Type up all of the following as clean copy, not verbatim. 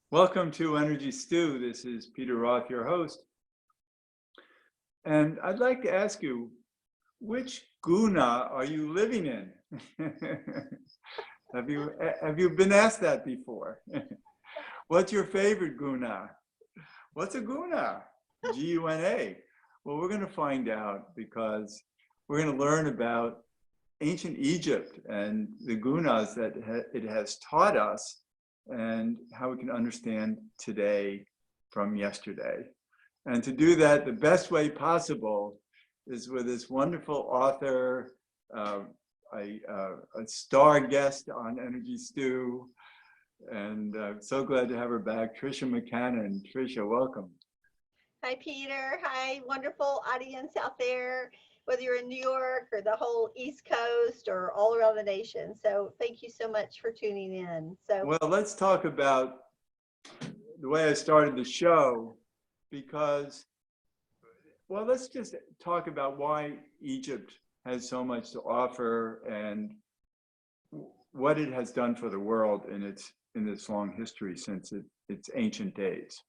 Welcome to Energy Stew. This is Peter Roth, your host. And I'd like to ask you, which guna are you living in? Have you been asked that before? What's your favorite guna? What's a guna? G-U-N-A. Well, we're going to find out because we're going to learn about ancient Egypt and the gunas that it has taught us and how we can understand today from yesterday. And to do that the best way possible is with this wonderful author, a star guest on Energy Stew, and so glad to have her back, Tricia McCannon. Tricia, welcome. Hi, Peter. Hi, wonderful audience out there, whether you're in New York or the whole East Coast or all around the nation. So thank you so much for tuning in. Well, let's talk about the way I started the show, because, well, let's just talk about why Egypt has so much to offer and what it has done for the world in its long history since its ancient days.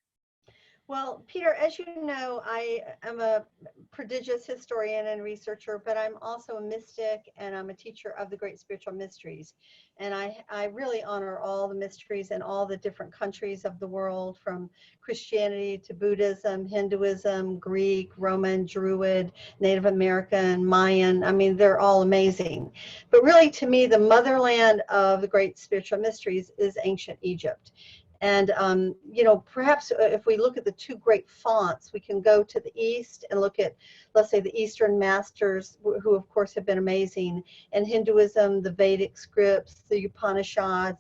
Well, Peter, as you know, I am a prodigious historian and researcher, but I'm also a mystic and I'm a teacher of the great spiritual mysteries. And I really honor all the mysteries in all the different countries of the world, from Christianity to Buddhism, Hinduism, Greek, Roman, Druid, Native American, Mayan. I mean, they're all amazing. But really, to me, the motherland of the great spiritual mysteries is ancient Egypt. And, perhaps if we look at the two great fonts, we can go to the East and look at, let's say, the Eastern masters, who of course have been amazing. And Hinduism, the Vedic scripts, the Upanishads,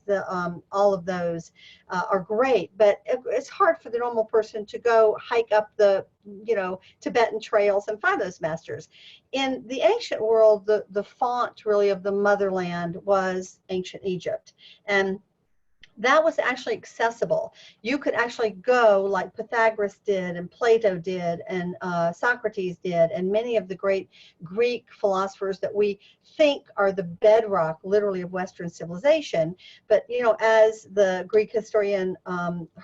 all of those are great. But it's hard for the normal person to go hike up the, Tibetan trails and find those masters. In the ancient world, the font really of the motherland was ancient Egypt. And that was actually accessible. You could actually go like Pythagoras did and Plato did and Socrates did and many of the great Greek philosophers that we think are the bedrock literally of Western civilization. But, as the Greek historian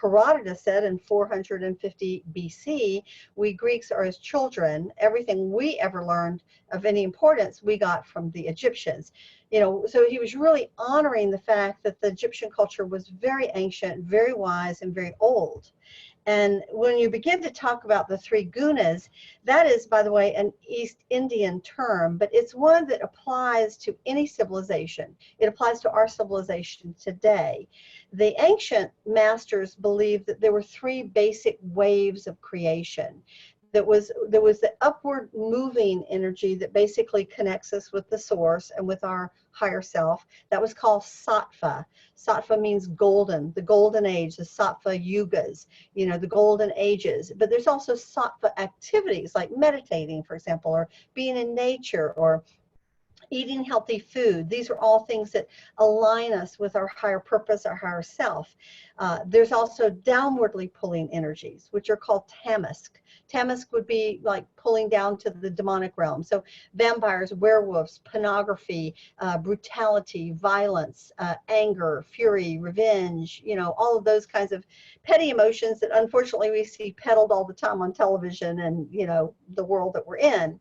Herodotus said in 450 BC, we Greeks are as children. Everything we ever learned of any importance we got from the Egyptians. So he was really honoring the fact that the Egyptian culture was very ancient, very wise, and very old. And when you begin to talk about the three gunas, that is, by the way, an East Indian term, but it's one that applies to any civilization. It applies to our civilization today. The ancient masters believed that there were three basic waves of creation. There was the upward moving energy that basically connects us with the source and with our higher self. That was called sattva. Sattva means golden, the golden age, the sattva yugas, the golden ages. But there's also sattva activities like meditating, for example, or being in nature, or eating healthy food. These are all things that align us with our higher purpose, our higher self. There's also downwardly pulling energies, which are called tamask. Tamask would be like pulling down to the demonic realm. So vampires, werewolves, pornography, brutality, violence, anger, fury, revenge, all of those kinds of petty emotions that unfortunately we see peddled all the time on television and, the world that we're in.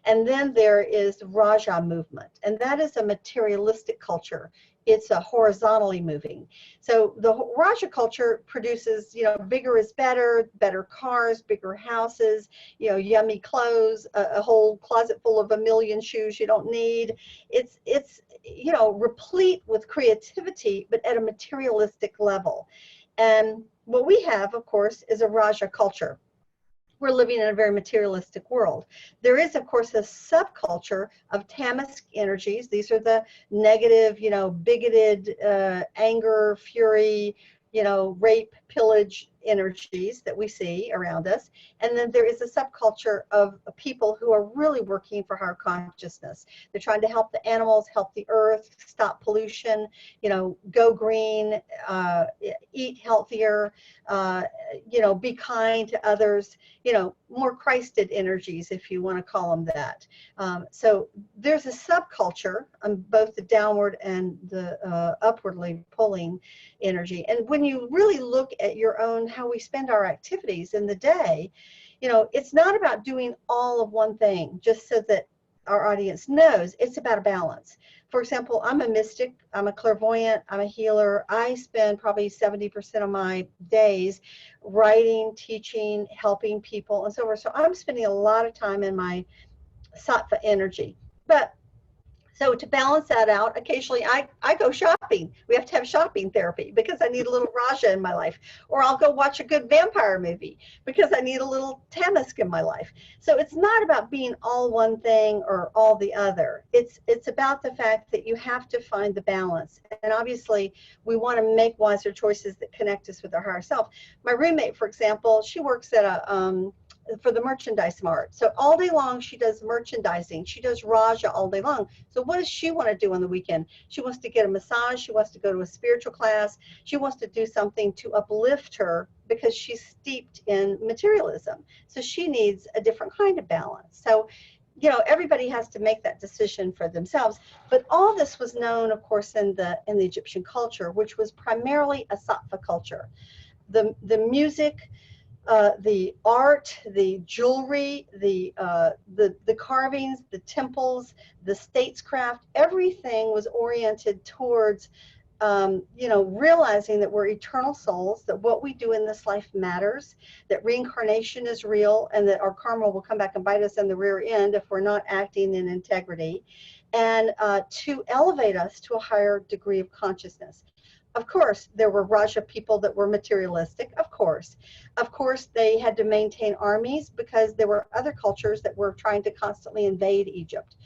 And then there is the Raja movement, and that is a materialistic culture. It's a horizontally moving. So the Raja culture produces, bigger is better, better cars, bigger houses, yummy clothes, a whole closet full of a million shoes you don't need. It's replete with creativity, but at a materialistic level. And what we have, of course, is a Raja culture. We're living in a very materialistic world. There is, of course, a subculture of tamask energies. These are the negative, bigoted, anger, fury, rape, pillage, energies that we see around us. And then there is a subculture of people who are really working for higher consciousness. They're trying to help the animals, help the earth, stop pollution, go green, eat healthier, be kind to others, more Christed energies, if you want to call them that. So there's a subculture on both the downward and the upwardly pulling energy. And when you really look at your own, how we spend our activities in the day, it's not about doing all of one thing just so that our audience knows. It's about a balance. For example, I'm a mystic, I'm a clairvoyant, I'm a healer. I spend probably 70% of my days writing, teaching, helping people, and so forth. So I'm spending a lot of time in my sattva energy. But so to balance that out, occasionally I go shopping. We have to have shopping therapy because I need a little Raja in my life. Or I'll go watch a good vampire movie because I need a little Tamisk in my life. So it's not about being all one thing or all the other. It's about the fact that you have to find the balance. And obviously, we want to make wiser choices that connect us with our higher self. My roommate, for example, she works at for the merchandise mart. So all day long, she does merchandising. She does Raja all day long. So what does she want to do on the weekend? She wants to get a massage. She wants to go to a spiritual class. She wants to do something to uplift her because she's steeped in materialism. So she needs a different kind of balance. So, everybody has to make that decision for themselves. But all this was known, of course, in the Egyptian culture, which was primarily a sattva culture. The music, the art, the jewelry, the carvings, the temples, the statescraft, everything was oriented towards, realizing that we're eternal souls, that what we do in this life matters, that reincarnation is real, and that our karma will come back and bite us in the rear end if we're not acting in integrity, and to elevate us to a higher degree of consciousness. Of course, there were Raja people that were materialistic, of course. Of course, they had to maintain armies because there were other cultures that were trying to constantly invade Egypt.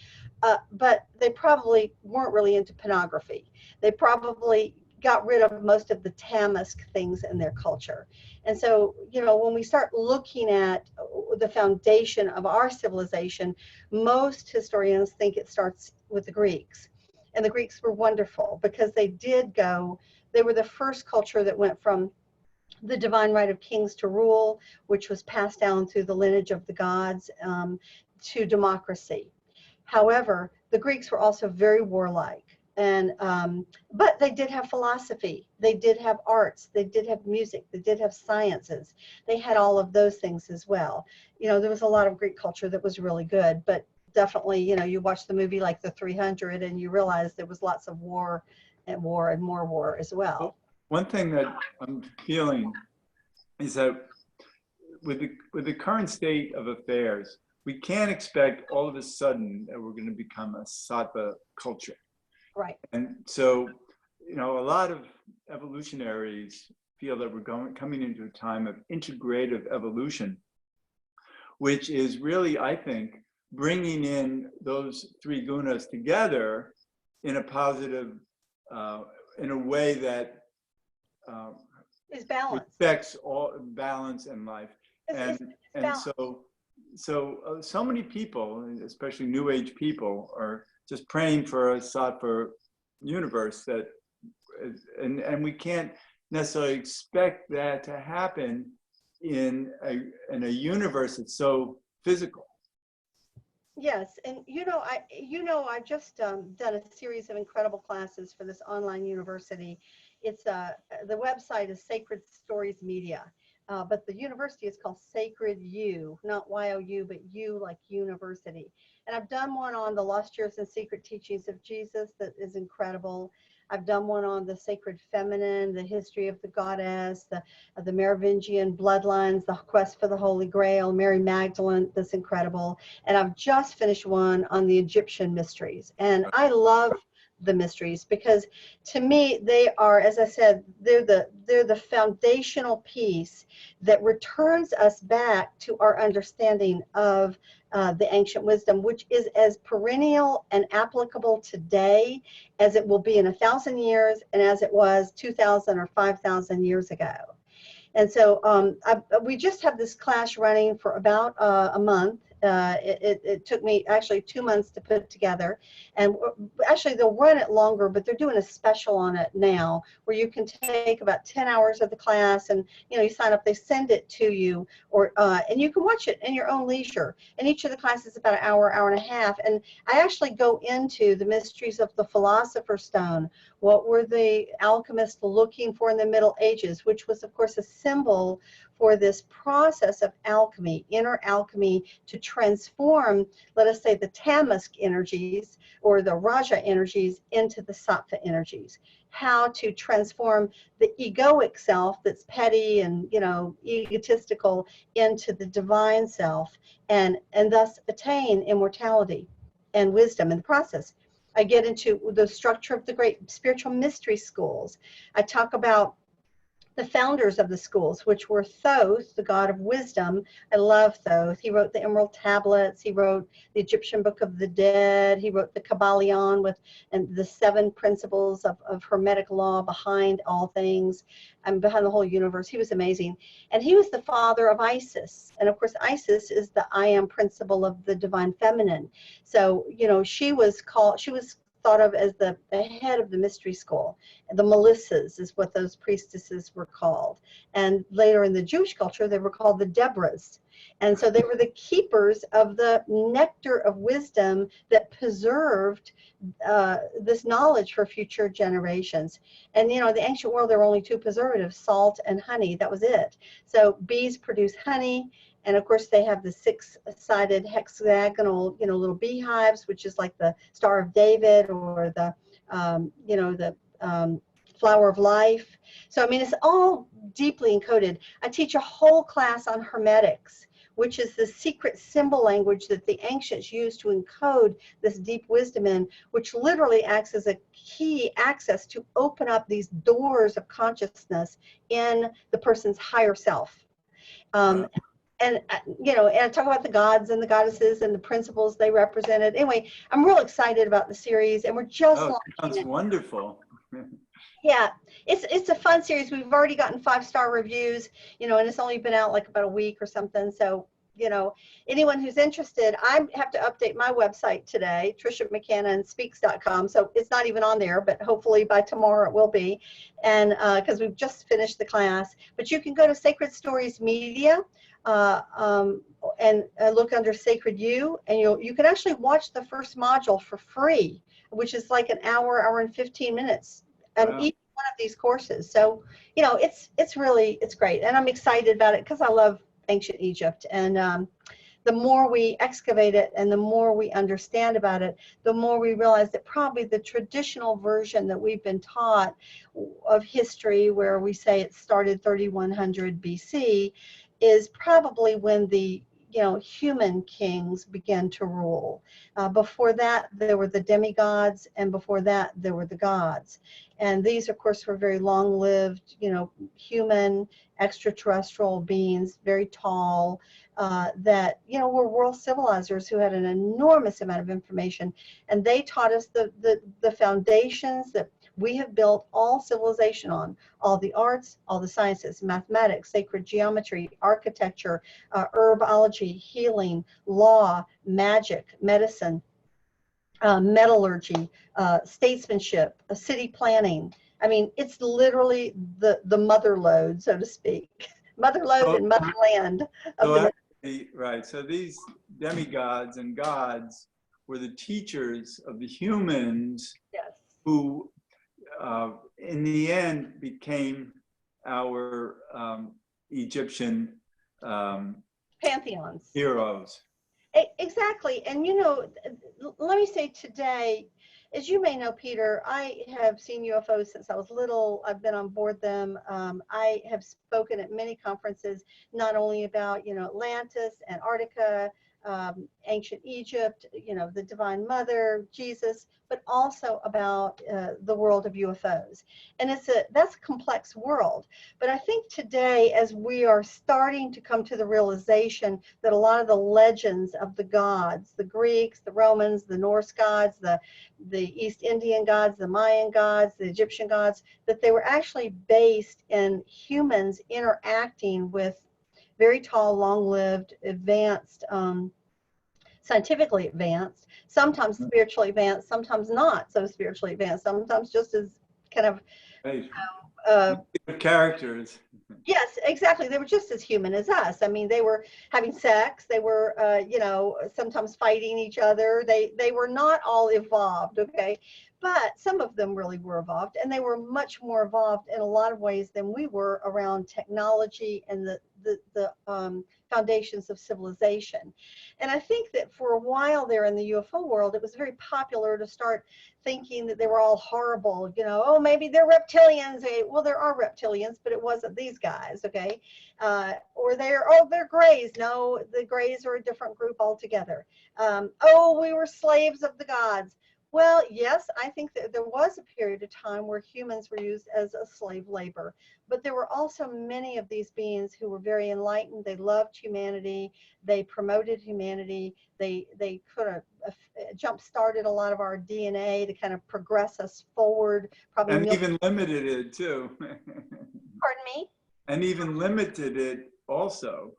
But they probably weren't really into pornography. They probably got rid of most of the Tamisk things in their culture. And so, when we start looking at the foundation of our civilization, most historians think it starts with the Greeks. And the Greeks were wonderful because they were the first culture that went from the divine right of kings to rule, which was passed down through the lineage of the gods, to democracy. However, the Greeks were also very warlike, but they did have philosophy, they did have arts, they did have music, they did have sciences. They had all of those things as well. There was a lot of Greek culture that was really good, but definitely, you watch the movie like The 300 and you realize there was lots of war and more war as well. One thing that I'm feeling is that with the current state of affairs, we can't expect all of a sudden that we're going to become a sattva culture. Right. And so, a lot of evolutionaries feel that we're coming into a time of integrative evolution, which is really, I think, bringing in those three gunas together in a positive, in a way that is balance. Respects all balance in life. So many people, especially New Age people, are just praying for a sattva universe and we can't necessarily expect that to happen in a universe that's so physical. Yes, and I've just done a series of incredible classes for this online university. It's the website is Sacred Stories Media, but the university is called Sacred U, not YOU, but U like university. And I've done one on the Lost Years and Secret Teachings of Jesus that is incredible. I've done one on the sacred feminine, the history of the goddess, the Merovingian bloodlines, the quest for the Holy Grail, Mary Magdalene, that's incredible. And I've just finished one on the Egyptian mysteries. And I love the mysteries because to me, they are, as I said, they're the foundational piece that returns us back to our understanding of the ancient wisdom, which is as perennial and applicable today as it will be in 1,000 years and as it was 2,000 or 5,000 years ago. And so we just have this class running for about a month. It took me actually 2 months to put together, and actually they'll run it longer, but they're doing a special on it now where you can take about 10 hours of the class, and you sign up, they send it to you, or and you can watch it in your own leisure. And each of the classes is about an hour, hour and a half. And I actually go into the mysteries of the Philosopher's Stone. What were the alchemists looking for in the Middle Ages, which was, of course, a symbol for this process of alchemy, inner alchemy, to transform, let us say, the Tamask energies or the Raja energies into the Sattva energies. How to transform the egoic self that's petty and egotistical into the divine self, and thus attain immortality and wisdom in the process. I get into the structure of the great spiritual mystery schools. I talk about the founders of the schools, which were Thoth, the god of wisdom. I love Thoth. He wrote the Emerald Tablets. He wrote the Egyptian Book of the Dead. He wrote the Kabbalion and the 7 principles of Hermetic law behind all things and behind the whole universe. He was amazing. And he was the father of Isis. And of course, Isis is the I am principle of the divine feminine. So, she was thought of as the head of the mystery school. The Melissas is what those priestesses were called. And later in the Jewish culture, they were called the Deborahs. And so they were the keepers of the nectar of wisdom that preserved this knowledge for future generations. And, the ancient world, there were only 2 preservatives, salt and honey. That was it. So bees produce honey. And of course, they have the 6-sided hexagonal, little beehives, which is like the Star of David or the, flower of life. So, I mean, it's all deeply encoded. I teach a whole class on hermetics, which is the secret symbol language that the ancients used to encode this deep wisdom in, which literally acts as a key access to open up these doors of consciousness in the person's higher self. And I talk about the gods and the goddesses and the principles they represented. Anyway, I'm real excited about the series, and we're just Oh, launching sounds it. wonderful. Yeah, it's a fun series. We've already gotten 5-star reviews, and it's only been out like about a week or something. So, anyone who's interested, I have to update my website today, Tricia McCannon speaks.com. So it's not even on there, but hopefully by tomorrow it will be. And because we've just finished the class, but you can go to Sacred Stories Media. And look under Sacred You, and you can actually watch the first module for free, which is like an hour and 15 minutes on each one of these courses. So, it's great, and I'm excited about it because I love ancient Egypt. And the more we excavate it and the more we understand about it, the more we realize that probably the traditional version that we've been taught of history, where we say it started 3100 BC, is probably when the human kings began to rule. Before that, there were the demigods, and before that, there were the gods. And these, of course, were very long-lived, human extraterrestrial beings, very tall, that were world civilizers who had an enormous amount of information, and they taught us the foundations that we have built all civilization on, all the arts, all the sciences, mathematics, sacred geometry, architecture, herbology, healing, law, magic, medicine, metallurgy, statesmanship, city planning. I mean, it's literally the mother lode, so to speak, mother lode and motherland. Right. So these demigods and gods were the teachers of the humans, yes, who in the end became our Egyptian pantheons, heroes. Exactly. And let me say today, as you may know, Peter, I have seen UFOs since I was little. I've been on board them. I have spoken at many conferences, not only about Atlantis, Antarctica, ancient Egypt, the Divine Mother, Jesus, but also about the world of UFOs. And that's a complex world. But I think today, as we are starting to come to the realization that a lot of the legends of the gods, the Greeks, the Romans, the Norse gods, the East Indian gods, the Mayan gods, the Egyptian gods, that they were actually based in humans interacting with very tall, long-lived, advanced, scientifically advanced, sometimes spiritually advanced, sometimes not so spiritually advanced, sometimes just as kind of Right. uh, Characters. yes, exactly. They were just as human as us. I mean, they were having sex. They were, sometimes fighting each other. They were not all evolved, okay? But some of them really were evolved, and they were much more evolved in a lot of ways than we were around technology and the foundations of civilization. And I think that for a while there in the UFO world, it was very popular to start thinking that they were all horrible, oh, maybe they're reptilians. Well, there are reptilians, but it wasn't these guys, okay? Or they're grays. No, the grays are a different group altogether. Oh, we were slaves of the gods. Well, yes, I think that there was a period of time where humans were used as a slave labor, but there were also many of these beings who were very enlightened. They loved humanity. They promoted humanity. They could have jump-started a lot of our DNA to kind of progress us forward. Probably And even limited it too. Pardon me? And even limited it also,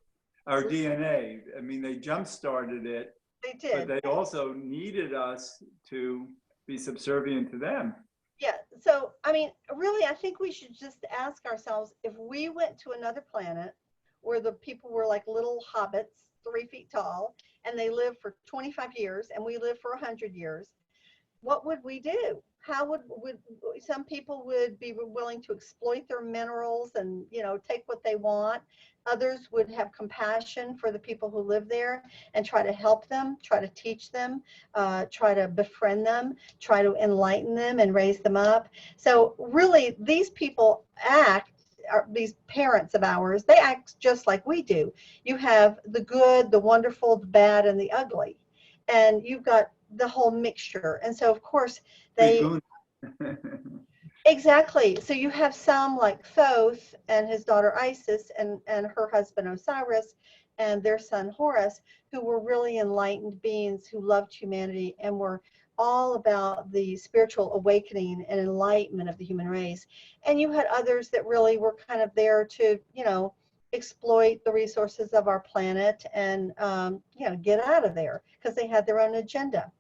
our DNA. I mean, they jump-started it. They did. But they also needed us to be subservient to them. Yeah. So, I mean, really, I think we should just ask ourselves, if we went to another planet where the people were like little hobbits, 3 feet tall, and they lived for 25 years and we live for 100 years, what would we do? How would some people would be willing to exploit their minerals and take what they want? Others would have compassion for the people who live there and try to help them, try to teach them, try to befriend them, try to enlighten them and raise them up. So really, these people these parents of ours, they act just like we do. You have the good, the wonderful, the bad, and the ugly, and you've got the whole mixture. And so of course exactly. So you have some like Thoth and his daughter Isis and her husband Osiris and their son Horus, who were really enlightened beings who loved humanity and were all about the spiritual awakening and enlightenment of the human race. And you had others that really were kind of there to, exploit the resources of our planet and, get out of there because they had their own agenda.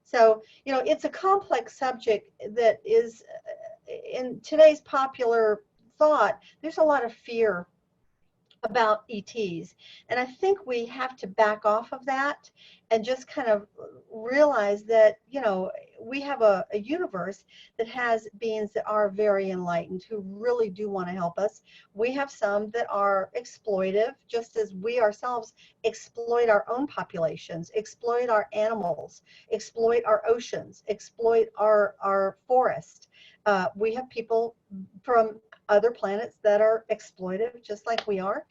So, it's a complex subject that is, in today's popular thought, there's a lot of fear about ETs. And I think we have to back off of that and just kind of realize that, we have a universe that has beings that are very enlightened, who really do want to help us. We have some that are exploitive, just as we ourselves exploit our own populations, exploit our animals, exploit our oceans, exploit our forest. We have people from other planets that are exploitive, just like we are.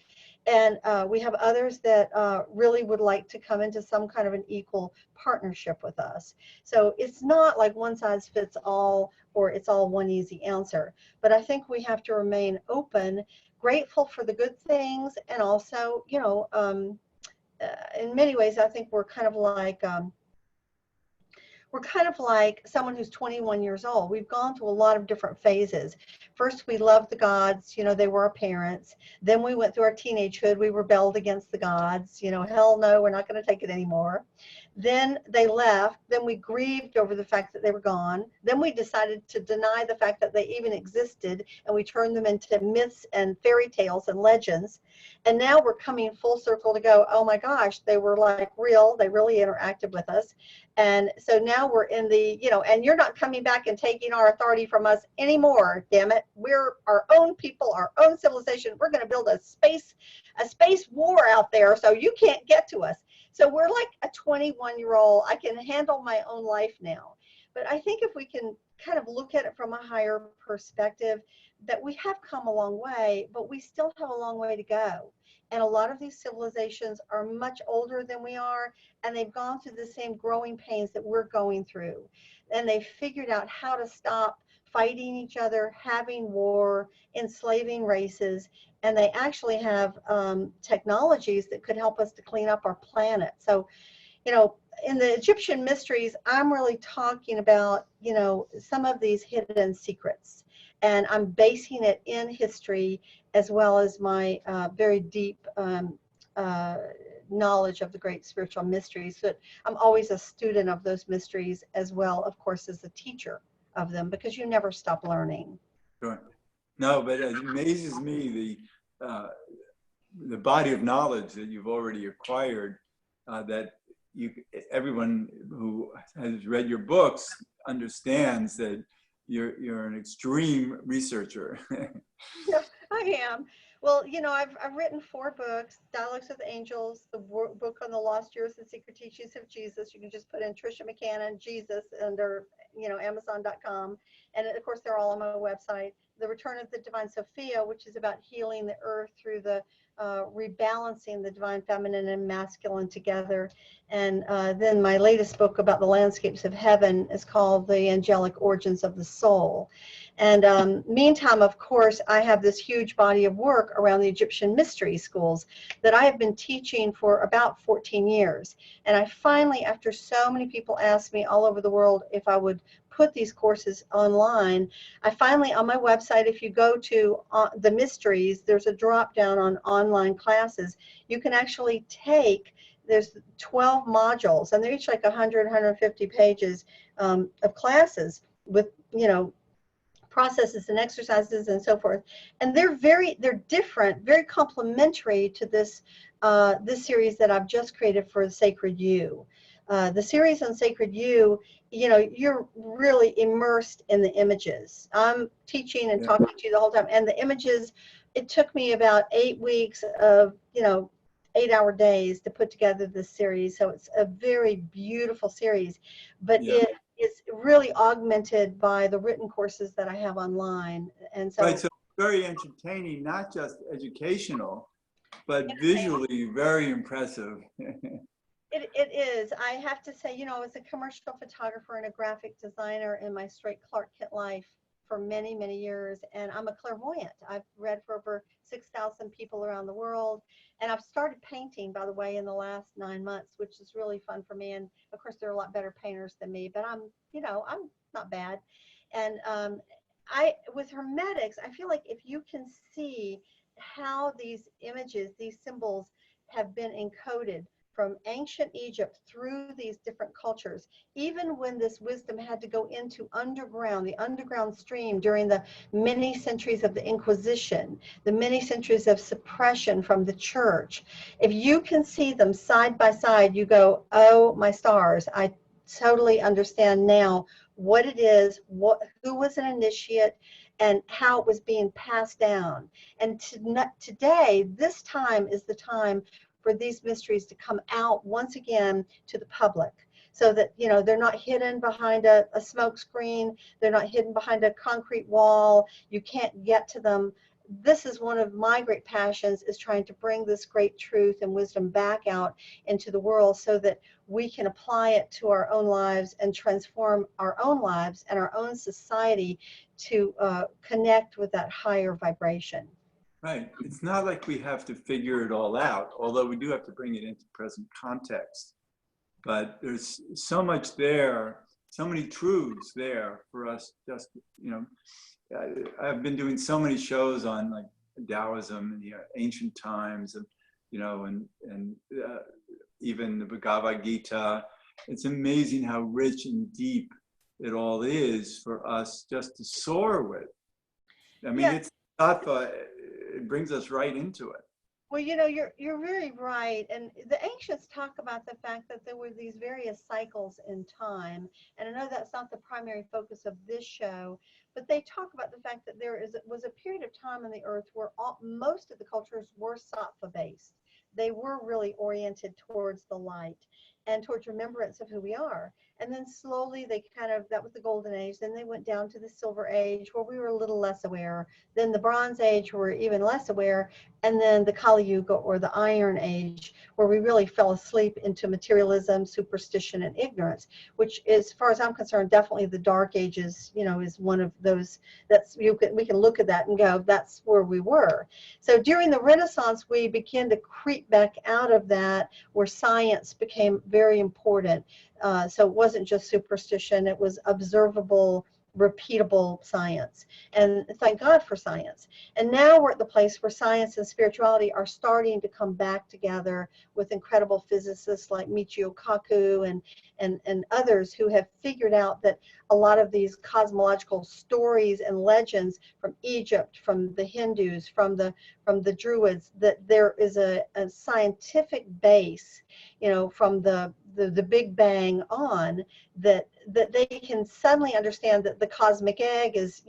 And we have others that really would like to come into some kind of an equal partnership with us. So it's not like one size fits all, or it's all one easy answer. But I think we have to remain open, grateful for the good things, and also, in many ways, I think we're kind of like someone who's 21 years old. We've gone through a lot of different phases. First, we loved the gods, they were our parents. Then we went through our teenagehood. We rebelled against the gods, hell no, we're not going to take it anymore. Then they left. Then we grieved over the fact that they were gone. Then we decided to deny the fact that they even existed, and we turned them into myths and fairy tales and legends. And now we're coming full circle to go, oh my gosh, they were like real. They really interacted with us. And so now we're in the, and you're not coming back and taking our authority from us anymore, damn it. We're our own people, our own civilization. We're going to build a space war out there, so you can't get to us. So we're like a 21-year-old. I can handle my own life now. But I think if we can kind of look at it from a higher perspective, that we have come a long way, but we still have a long way to go. And a lot of these civilizations are much older than we are, and they've gone through the same growing pains that we're going through. And they've figured out how to stop fighting each other, having war, enslaving races, and they actually have technologies that could help us to clean up our planet. So, you know, in the Egyptian mysteries, I'm really talking about, you know, some of these hidden secrets. And I'm basing it in history as well as my very deep knowledge of the great spiritual mysteries. So I'm always a student of those mysteries as well, of course, as a teacher of them, because you never stop learning. Sure. No, but it amazes me the body of knowledge that you've already acquired, that everyone who has read your books understands that you're an extreme researcher. Yeah, I am. Well, you know, I've written 4 books: Dialogues with Angels, the book on the lost years and secret teachings of Jesus. You can just put in Tricia McCannon, Jesus, under, you know, Amazon.com. And of course, they're all on my website. The Return of the Divine Sophia, which is about healing the earth through the rebalancing the divine feminine and masculine together. And then my latest book about the landscapes of heaven is called The Angelic Origins of the Soul. And meantime, of course, I have this huge body of work around the Egyptian mystery schools that I have been teaching for about 14 years. And I finally, after so many people asked me all over the world if I would put these courses online, I finally, on my website, if you go to the mysteries, there's a drop down on online classes. You can actually take, there's 12 modules, and they're each like 100, 150 pages of classes with, you know, processes and exercises and so forth. And they're different, very complementary to this series that I've just created for Sacred You. The series on Sacred You, you know, you're really immersed in the images. I'm teaching and talking to you the whole time, and the images, it took me about 8 weeks of, you know, 8-hour days to put together this series. So it's a very beautiful series, but it is really augmented by the written courses that I have online. And so, Right, so very entertaining, not just educational, but visually very impressive. it is. I have to say, you know, I was a commercial photographer and a graphic designer in my straight Clark Kent life for many, many years. And I'm a clairvoyant. I've read for over 6,000 people around the world. And I've started painting, by the way, in the last 9 months, which is really fun for me. And of course, there are a lot better painters than me, but I'm, you know, I'm not bad. And with Hermetics, I feel like if you can see how these images, these symbols have been encoded from ancient Egypt through these different cultures, even when this wisdom had to go into the underground stream during the many centuries of the Inquisition, the many centuries of suppression from the church. If you can see them side by side, you go, oh my stars, I totally understand now what it is, who was an initiate, and how it was being passed down. And today, this time is the time for these mysteries to come out once again to the public, so that, you know, they're not hidden behind a smoke screen, they're not hidden behind a concrete wall, you can't get to them. This is one of my great passions, is trying to bring this great truth and wisdom back out into the world so that we can apply it to our own lives and transform our own lives and our own society to connect with that higher vibration. Right. It's not like we have to figure it all out, although we do have to bring it into present context. But there's so much there, so many truths there for us just, you know, I've been doing so many shows on like Taoism and, you know, ancient times, and, you know, and even the Bhagavad Gita. It's amazing how rich and deep it all is for us just to soar with. I mean, it's not, it brings us right into it. Well, you know, you're really right. And the ancients talk about the fact that there were these various cycles in time. And I know that's not the primary focus of this show, but they talk about the fact that was a period of time on the earth where most of the cultures were sattva based. They were really oriented towards the light. and towards remembrance of who we are. And then slowly they that was the golden age. Then they went down to the silver age where we were a little less aware. Then the bronze age where we were even less aware. And then the Kali Yuga, or the iron age, where we really fell asleep into materialism, superstition, and ignorance, which is, as far as I'm concerned, definitely the dark ages, is one of those. We can look at that and go, that's where we were. So during the Renaissance, we began to creep back out of that, where science became very important. So it wasn't just superstition, it was observable, repeatable science. And thank God for science. And now we're at the place where science and spirituality are starting to come back together, with incredible physicists like Michio Kaku and others who have figured out that a lot of these cosmological stories and legends from Egypt, from the Hindus, from the Druids, that there is a scientific base, from the Big Bang on, that they can suddenly understand that the cosmic egg is,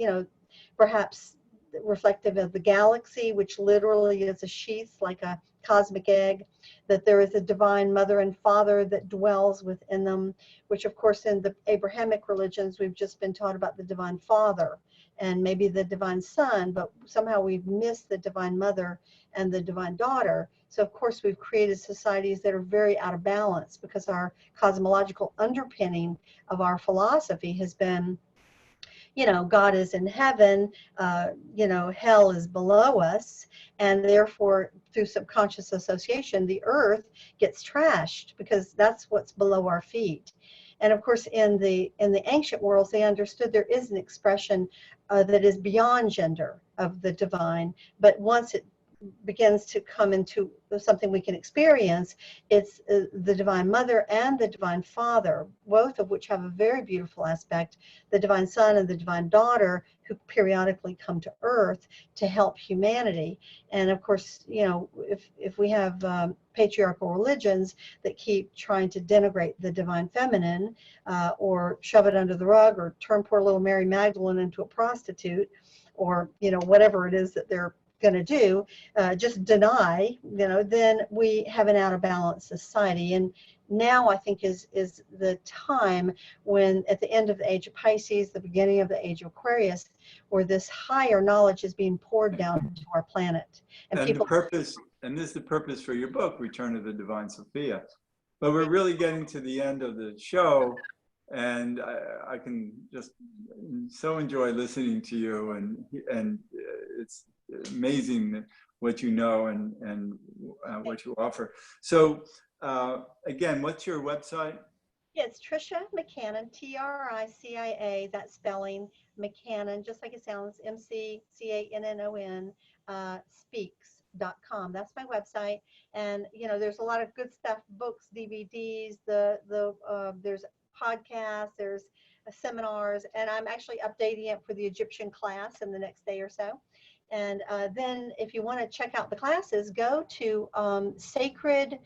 perhaps reflective of the galaxy, which literally is a sheath like a cosmic egg, that there is a divine mother and father that dwells within them, which of course in the Abrahamic religions, we've just been taught about the divine father and maybe the divine son, but somehow we've missed the divine mother and the divine daughter. So of course we've created societies that are very out of balance, because our cosmological underpinning of our philosophy has been, God is in heaven, hell is below us, and therefore through subconscious association, the earth gets trashed because that's what's below our feet. And of course, in the ancient worlds, they understood there is an expression that is beyond gender of the divine, but once it begins to come into something we can experience, it's the divine mother and the divine father, both of which have a very beautiful aspect, the divine son and the divine daughter, who periodically come to earth to help humanity. And of course, if we have patriarchal religions that keep trying to denigrate the divine feminine, or shove it under the rug, or turn poor little Mary Magdalene into a prostitute, or whatever it is that they're going to do, just deny, then we have an out of balance society. And now I think is the time when, at the end of the age of Pisces, the beginning of the age of Aquarius, where this higher knowledge is being poured down into our planet. And this is the purpose for your book, Return of the Divine Sophia. But we're really getting to the end of the show, and I can just so enjoy listening to you, and it's amazing what you know and what you offer. So again, what's your website? Yeah, it's Tricia McCannon, Tricia, that spelling, McCannon, just like it sounds, McCannon, speaks.com. That's my website. And, there's a lot of good stuff, books, DVDs, there's podcasts, there's seminars, and I'm actually updating it for the Egyptian class in the next day or so. And then if you want to check out the classes, go to Sacred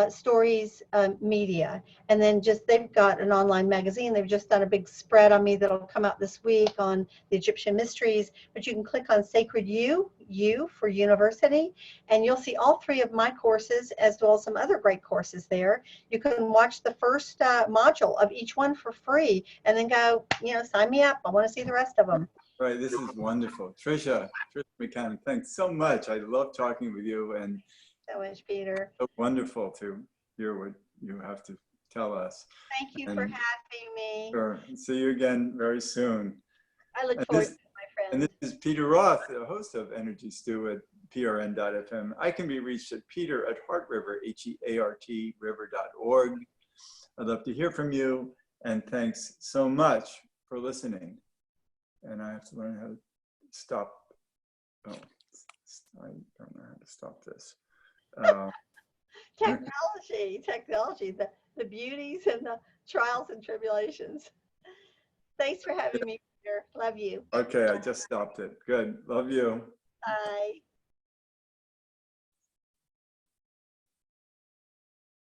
Stories Media. And then they've got an online magazine. They've just done a big spread on me that'll come out this week on the Egyptian mysteries. But you can click on Sacred U for University, and you'll see all 3 of my courses, as well as some other great courses there. You can watch the first module of each one for free, and then go, sign me up. I want to see the rest of them. Right, this is wonderful. Tricia McCannon, thanks so much. I love talking with you, and so much, Peter. So wonderful to hear what you have to tell us. Thank you for having me. Sure. See you again very soon. I look forward to it, my friend. And this is Peter Roth, the host of Energy Stew at prn.fm. I can be reached at peter@heartriver, HEART, river.org. I'd love to hear from you, and thanks so much for listening. And I have to learn how to stop. Oh, I don't know how to stop this. Technology, the beauties and the trials and tribulations. Thanks for having me, Peter. Love you. Okay, I just stopped it. Good. Love you. Bye.